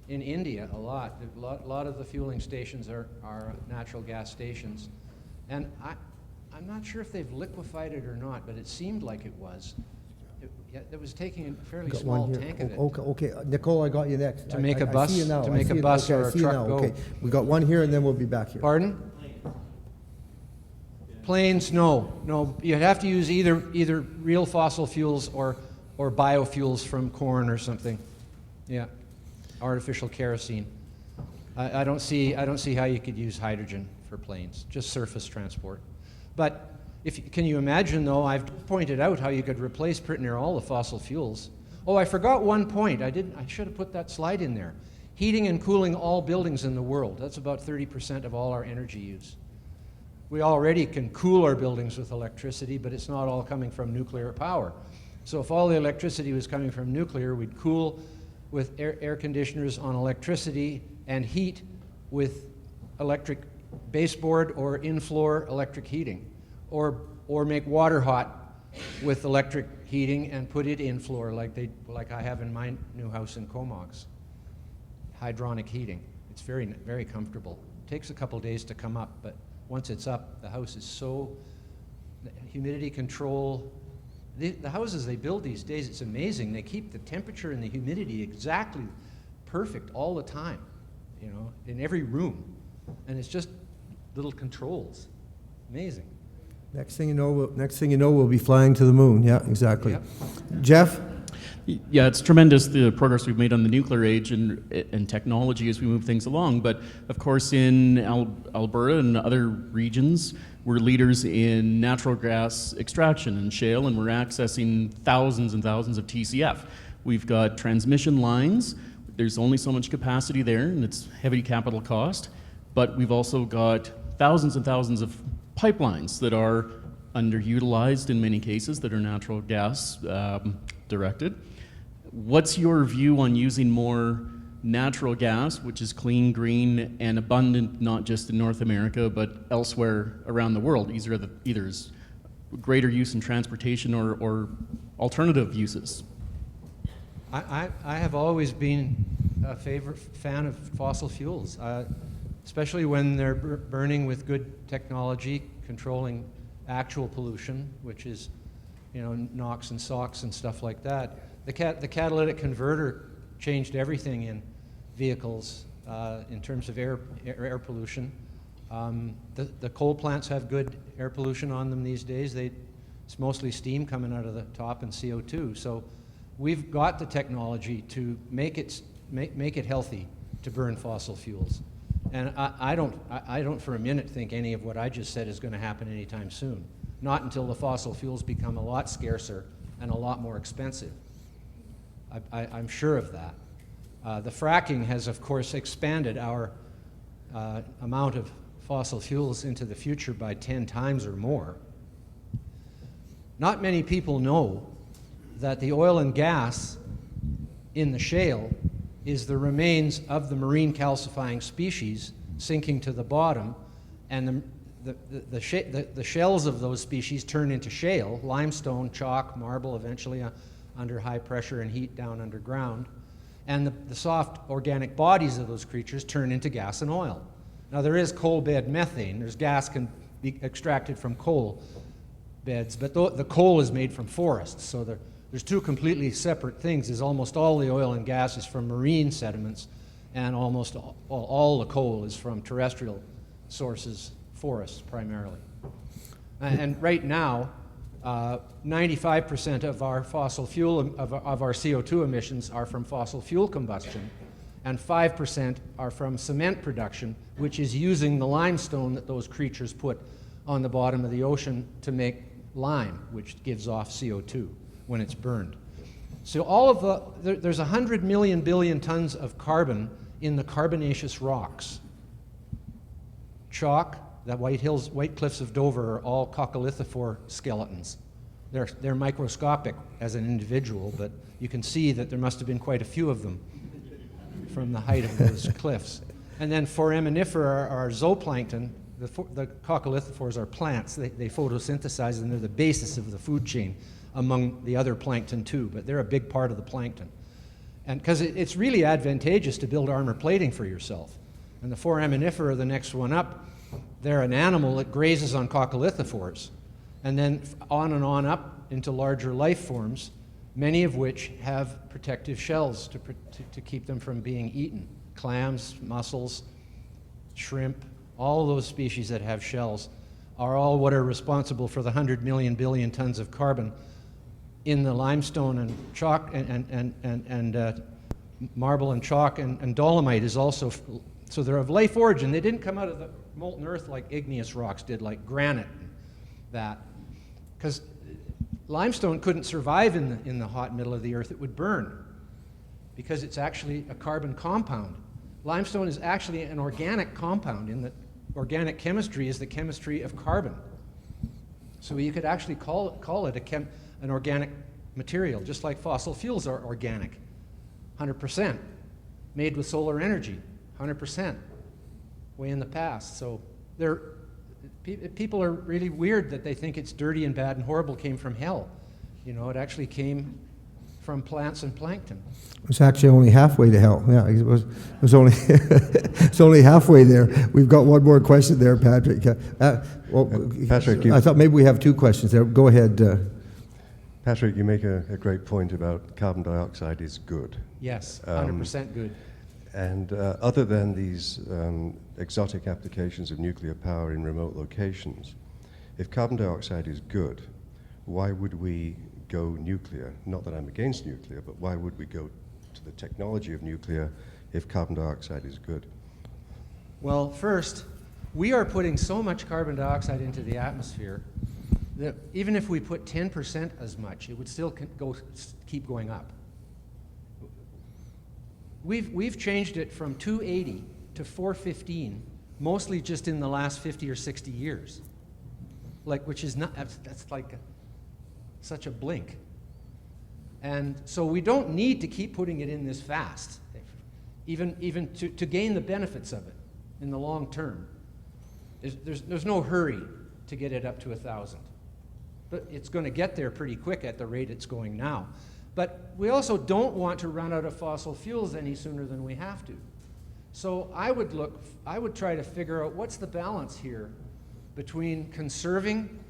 in India a lot. A lot of the fueling stations are natural gas stations. And I'm not sure if they've liquefied it or not, but it seemed like it was. It was taking a fairly Got small one here. tank of it. Okay, Nicole, I got you next. To make a I bus- see you now. to I make see a you- bus okay, or I a see you truck now. go. Okay, we got one here, and then we'll be back here. Pardon? Planes, no. You'd have to use either real fossil fuels or biofuels from corn or something. Yeah, artificial kerosene. I don't see how you could use hydrogen for planes, just surface transport. But can you imagine though? I've pointed out how you could replace pretty near all the fossil fuels. Oh, I forgot one point. I should have put that slide in there. Heating and cooling all buildings in the world. That's about 30% of all our energy use. We already can cool our buildings with electricity, but it's not all coming from nuclear power. So if all the electricity was coming from nuclear, we'd cool with air conditioners on electricity and heat with electric baseboard or in-floor electric heating, or make water hot with electric heating and put it in floor like I have in my new house in Comox. Hydronic heating. It's very, very comfortable. It takes a couple days to come up, but once it's up, the house is so humidity control. The houses they build these days, it's amazing. They keep the temperature and the humidity exactly perfect all the time, in every room. And it's just little controls. Amazing. Next thing you know, we'll be flying to the moon. Yeah, exactly. Yep. Jeff? Yeah, it's tremendous the progress we've made on the nuclear age and technology as we move things along. But of course, in Alberta and other regions, we're leaders in natural gas extraction and shale, and we're accessing thousands and thousands of TCF. We've got transmission lines. There's only so much capacity there, and it's heavy capital cost. But we've also got thousands and thousands of pipelines that are underutilized in many cases that are natural gas directed. What's your view on using more natural gas, which is clean, green, and abundant not just in North America but elsewhere around the world, either as greater use in transportation or alternative uses? I have always been a fan of fossil fuels, especially when they're burning with good technology, controlling actual pollution, which is, NOx and SOx and stuff like that. The catalytic converter changed everything in vehicles in terms of air pollution. The coal plants have good air pollution on them these days. It's mostly steam coming out of the top and CO2. So we've got the technology to make it healthy to burn fossil fuels. And I don't for a minute think any of what I just said is going to happen anytime soon. Not until the fossil fuels become a lot scarcer and a lot more expensive. I'm sure of that. The fracking has, of course, expanded our amount of fossil fuels into the future by 10 times or more. Not many people know that the oil and gas in the shale is the remains of the marine calcifying species sinking to the bottom, and the shells of those species turn into shale, limestone, chalk, marble, eventually under high pressure and heat down underground. And the soft organic bodies of those creatures turn into gas and oil. Now there is coal bed methane. There's gas can be extracted from coal beds, but the coal is made from forests. So there's two completely separate things. Is almost all the oil and gas is from marine sediments, and almost all the coal is from terrestrial sources, forests primarily. And right now, 95% of our fossil fuel, of our CO2 emissions are from fossil fuel combustion, and 5% are from cement production, which is using the limestone that those creatures put on the bottom of the ocean to make lime, which gives off CO2 when it's burned. So all of there's 100 million billion tons of carbon in the carbonaceous rocks. Chalk, the White Cliffs of Dover are all coccolithophore skeletons. They're microscopic as an individual, but you can see that there must have been quite a few of them from the height of those cliffs. And then foraminifera are zooplankton. The coccolithophores are plants. They photosynthesize, and they're the basis of the food chain among the other plankton too, but they're a big part of the plankton. And because it's really advantageous to build armor plating for yourself. And the foraminifera, the next one up, they're an animal that grazes on coccolithophores, and then on and on up into larger life forms, many of which have protective shells to keep them from being eaten. Clams, mussels, shrimp, all those species that have shells are all what are responsible for the 100 million billion tons of carbon in the limestone and chalk and marble and chalk, and dolomite is also, so they're of life origin. They didn't come out of the molten earth like igneous rocks did, like granite and that. Because limestone couldn't survive in the hot middle of the earth. It would burn because it's actually a carbon compound. Limestone is actually an organic compound in that organic chemistry is the chemistry of carbon. So you could actually call it an organic material, just like fossil fuels are organic, 100%, made with solar energy, 100%, way in the past. So people are really weird that they think it's dirty and bad and horrible came from hell. You know, it actually came from plants and plankton. It was actually only halfway to hell. Yeah, it was only it's only halfway there. We've got one more question there, Patrick. Patrick, I thought maybe we have two questions there. Go ahead. Patrick, you make a great point about carbon dioxide is good. Yes, 100% good. And other than these exotic applications of nuclear power in remote locations, if carbon dioxide is good, why would we go nuclear? Not that I'm against nuclear, but why would we go to the technology of nuclear if carbon dioxide is good? Well, first, we are putting so much carbon dioxide into the atmosphere that even if we put 10% as much, it would still keep going up. We've changed it from 280 to 415, mostly just in the last 50 or 60 years. Which is not, that's like such a blink. And so we don't need to keep putting it in this fast, even to gain the benefits of it in the long term. There's no hurry to get it up to 1,000. But it's going to get there pretty quick at the rate it's going now. But we also don't want to run out of fossil fuels any sooner than we have to. So I would try to figure out what's the balance here between conserving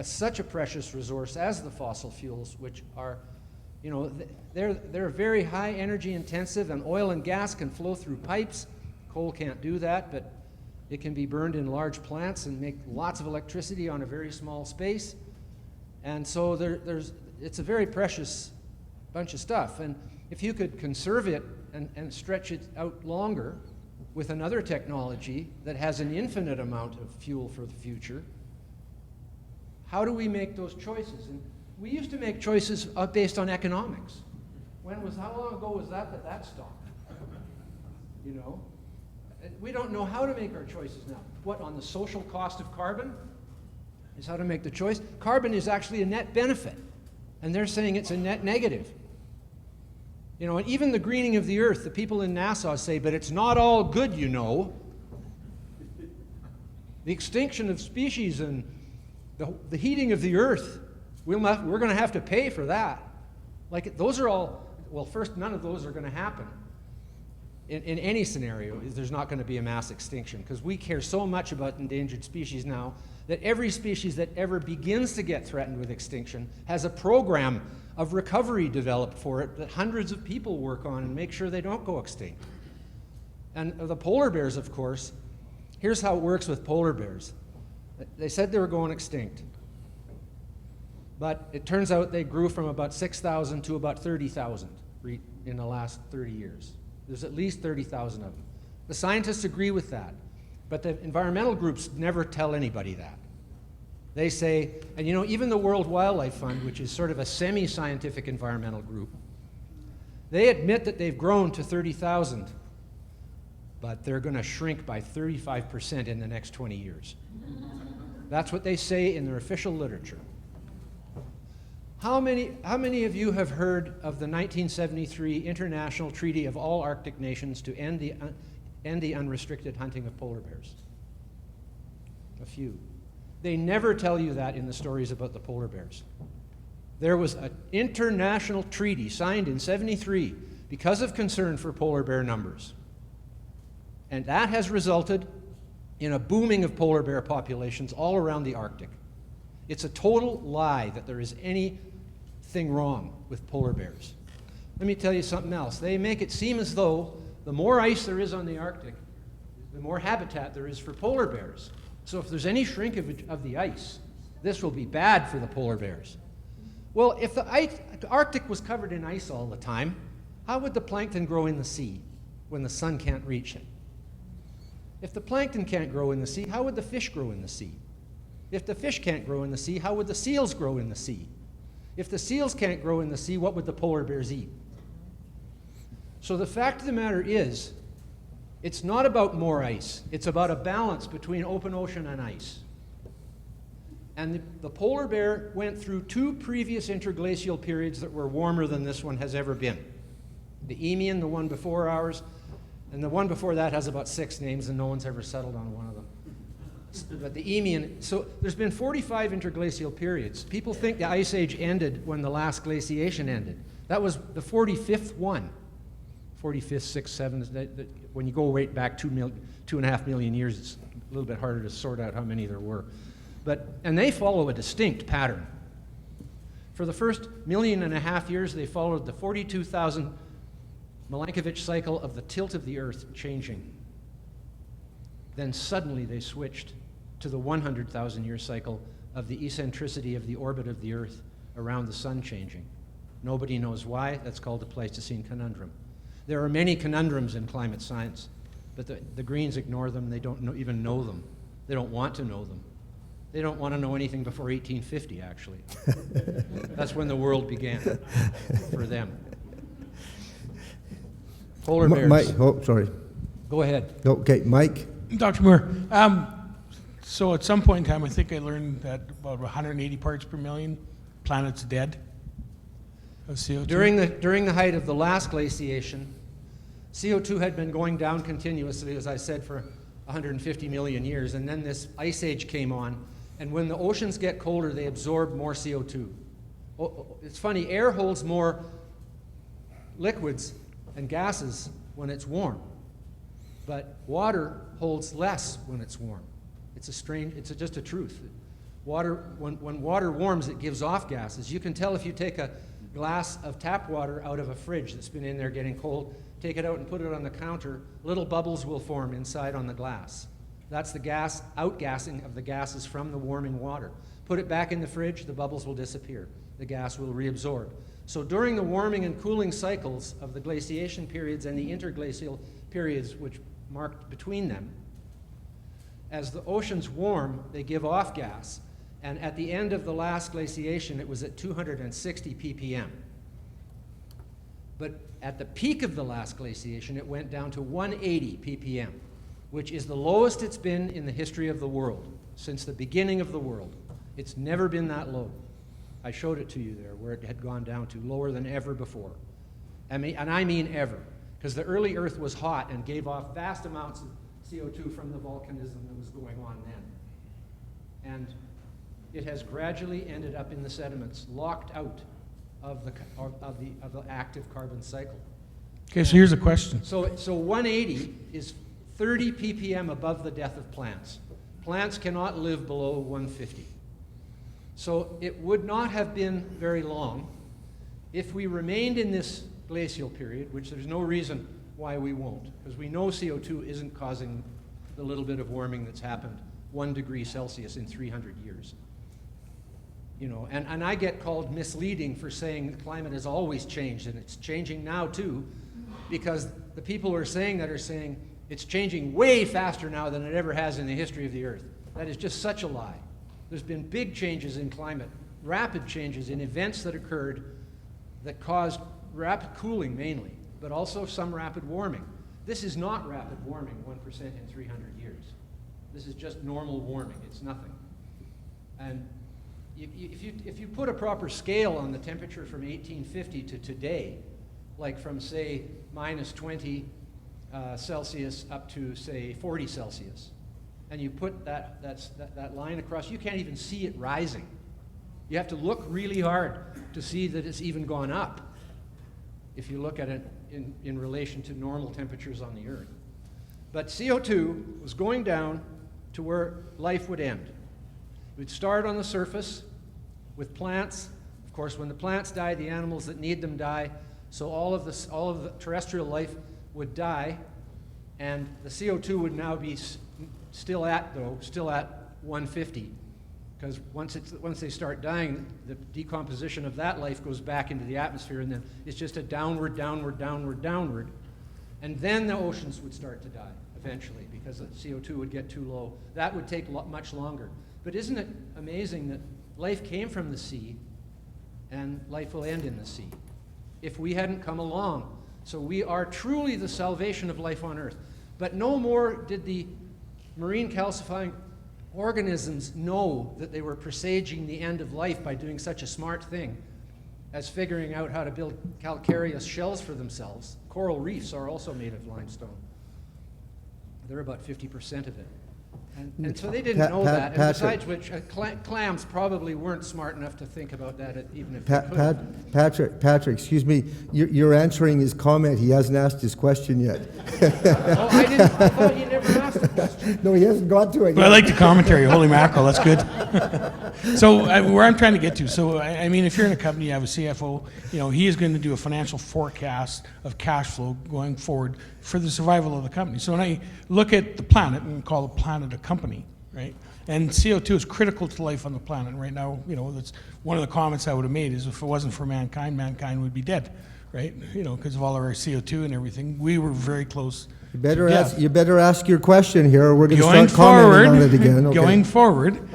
such a precious resource as the fossil fuels, which are, you know, they're very high energy intensive, and oil and gas can flow through pipes. Coal can't do that, but it can be burned in large plants and make lots of electricity on a very small space. And so it's a very precious bunch of stuff. And if you could conserve it and stretch it out longer with another technology that has an infinite amount of fuel for the future, how do we make those choices? And we used to make choices based on economics. How long ago was that stopped? You know? We don't know how to make our choices now. What, on the social cost of carbon is how to make the choice? Carbon is actually a net benefit, and they're saying it's a net negative. You know, and even the greening of the earth, the people in Nassau say, but it's not all good, you know. The extinction of species and the heating of the earth, we're going to have to pay for that. Like, those are all, well, first, none of those are going to happen. In any scenario, there's not going to be a mass extinction, because we care so much about endangered species now that every species that ever begins to get threatened with extinction has a program of recovery developed for it that hundreds of people work on and make sure they don't go extinct. And the polar bears, of course, here's how it works with polar bears. They said they were going extinct, but it turns out they grew from about 6,000 to about 30,000 in the last 30 years. There's at least 30,000 of them. The scientists agree with that, but the environmental groups never tell anybody that. They say, and you know, even the World Wildlife Fund, which is sort of a semi-scientific environmental group, they admit that they've grown to 30,000, but they're going to shrink by 35% in the next 20 years. That's what they say in their official literature. How many of you have heard of the 1973 International Treaty of All Arctic Nations to end the unrestricted hunting of polar bears? A few. They never tell you that in the stories about the polar bears. There was an international treaty signed in '73 because of concern for polar bear numbers. And that has resulted in a booming of polar bear populations all around the Arctic. It's a total lie that there is anything wrong with polar bears. Let me tell you something else. They make it seem as though the more ice there is on the Arctic, the more habitat there is for polar bears. So if there's any shrinkage of the ice, this will be bad for the polar bears. Well, if the Arctic was covered in ice all the time, how would the plankton grow in the sea when the sun can't reach it? If the plankton can't grow in the sea, how would the fish grow in the sea? If the fish can't grow in the sea, how would the seals grow in the sea? If the seals can't grow in the sea, what would the polar bears eat? So the fact of the matter is, it's not about more ice. It's about a balance between open ocean and ice. And the polar bear went through 2 previous interglacial periods that were warmer than this one has ever been. The Eemian, the one before ours, and the one before that has about 6 names, and no one's ever settled on one of them. But the Eemian, so there's been 45 interglacial periods. People think the Ice Age ended when the last glaciation ended. That was the 45th one. 45th, 6th, 7th, when you go right back 2.5 million years, it's a little bit harder to sort out how many there were. And they follow a distinct pattern. For the first 1.5 million years, they followed the 42,000 Milankovitch cycle of the tilt of the Earth changing. Then suddenly they switched to the 100,000-year cycle of the eccentricity of the orbit of the Earth around the sun changing. Nobody knows why. That's called the Pleistocene conundrum. There are many conundrums in climate science, but the Greens ignore them. They don't even know them. They don't want to know them. They don't want to know anything before 1850, actually. That's when the world began for them. Polar bears. Mike, oh, sorry. Go ahead. Okay, Mike. Dr. Moore, so at some point in time, I think I learned that about 180 parts per million, planet's dead of CO2. During the height of the last glaciation, CO2 had been going down continuously, as I said, for 150 million years, and then this ice age came on, and when the oceans get colder, they absorb more CO2. It's funny, air holds more liquids and gases when it's warm, but water holds less when it's warm. It's just a truth. When water warms, it gives off gases. You can tell if you take a glass of tap water out of a fridge that's been in there getting cold, take it out and put it on the counter, little bubbles will form inside on the glass. That's the gas, outgassing of the gases from the warming water. Put it back in the fridge, the bubbles will disappear. The gas will reabsorb. So during the warming and cooling cycles of the glaciation periods and the interglacial periods which marked between them, as the oceans warm, they give off gas. And at the end of the last glaciation, it was at 260 ppm. But at the peak of the last glaciation, it went down to 180 ppm, which is the lowest it's been in the history of the world, since the beginning of the world. It's never been that low. I showed it to you there, where it had gone down to lower than ever before. And I mean ever, because the early Earth was hot and gave off vast amounts of CO2 from the volcanism that was going on then. And it has gradually ended up in the sediments, locked out of the active carbon cycle. Okay, so here's a question. So 180 is 30 ppm above the death of plants. Plants cannot live below 150. So it would not have been very long if we remained in this glacial period, which there's no reason why we won't, because we know CO2 isn't causing the little bit of warming that's happened 1 degree Celsius in 300 years. You know, and I get called misleading for saying the climate has always changed, and it's changing now too, because the people who are saying that are saying it's changing way faster now than it ever has in the history of the Earth. That is just such a lie. There's been big changes in climate, rapid changes in events that occurred that caused rapid cooling mainly, but also some rapid warming. This is not rapid warming, 1% in 300 years. This is just normal warming. It's nothing. And if you put a proper scale on the temperature from 1850 to today, like from, say, minus 20 Celsius up to, say, 40 Celsius, and you put that line across, you can't even see it rising. You have to look really hard to see that it's even gone up if you look at it in relation to normal temperatures on the Earth. But CO2 was going down to where life would end. It would start on the surface with plants. Of course, when the plants die, the animals that need them die. So all of the terrestrial life would die, and the CO2 would now be still at 150, because once they start dying, the decomposition of that life goes back into the atmosphere, and then it's just a downward, downward, downward, downward, and then the oceans would start to die eventually because the CO2 would get too low. That would take much longer. But isn't it amazing that life came from the sea, and life will end in the sea if we hadn't come along? So we are truly the salvation of life on Earth. But no more did the marine calcifying organisms know that they were presaging the end of life by doing such a smart thing as figuring out how to build calcareous shells for themselves. Coral reefs are also made of limestone. They're about 50% of it. And so they didn't know that. And besides which, clams probably weren't smart enough to think about that, even if they could. Patrick, excuse me, you're answering his comment. He hasn't asked his question yet. Oh, I didn't. I thought you never asked the question. No, he hasn't got to it But yet. I like the commentary. Holy mackerel, that's good. So where I'm trying to get to, so I mean, if you're in a company, you have a CFO, you know, he is going to do a financial forecast of cash flow going forward for the survival of the company. So when I look at the planet and call the planet a company, right? And CO2 is critical to life on the planet right now. You know, that's one of the comments I would have made is if it wasn't for mankind, mankind would be dead, right? You know, because of all of our CO2 and everything. We were very close. You better ask your question here, or we're going to start forward, commenting on it again. Okay. Going forward,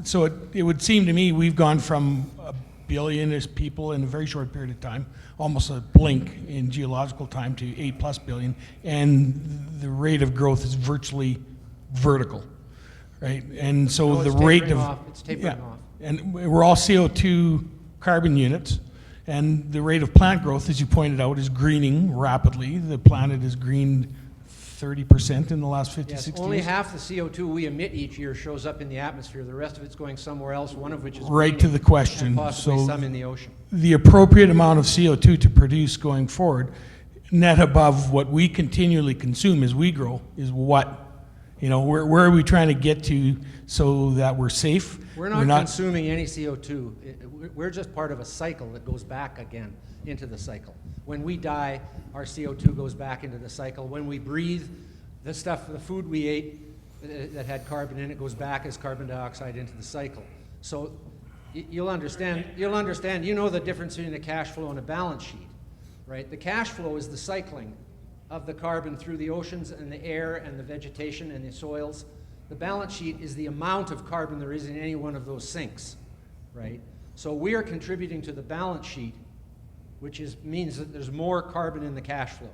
so it would seem to me we've gone from 1 billion-ish people in a very short period of time, almost a blink in geological time, to 8+ billion, and the rate of growth is virtually vertical, right? And so No, the rate of it's tapering off. and we're all CO2 carbon units, and the rate of plant growth, as you pointed out, is greening rapidly. The planet has greened 30% in the last 50, Yes, 60 only years. half the CO2 we emit each year shows up in the atmosphere. The rest of it's going somewhere else, one of which is Right to greening, the question. and possibly So some in the ocean. the appropriate amount of CO2 to produce going forward, net above what we continually consume as we grow, is what? You know, where are we trying to get to so that we're safe? We're not consuming any CO2. We're just part of a cycle that goes back again into the cycle. When we die, our CO2 goes back into the cycle. When we breathe, the food we ate that had carbon in it goes back as carbon dioxide into the cycle. So you'll understand, you know the difference between a cash flow and a balance sheet, right? The cash flow is the cycling of the carbon through the oceans and the air and the vegetation and the soils. The balance sheet is the amount of carbon there is in any one of those sinks, right? So we are contributing to the balance sheet, which means that there's more carbon in the cash flow.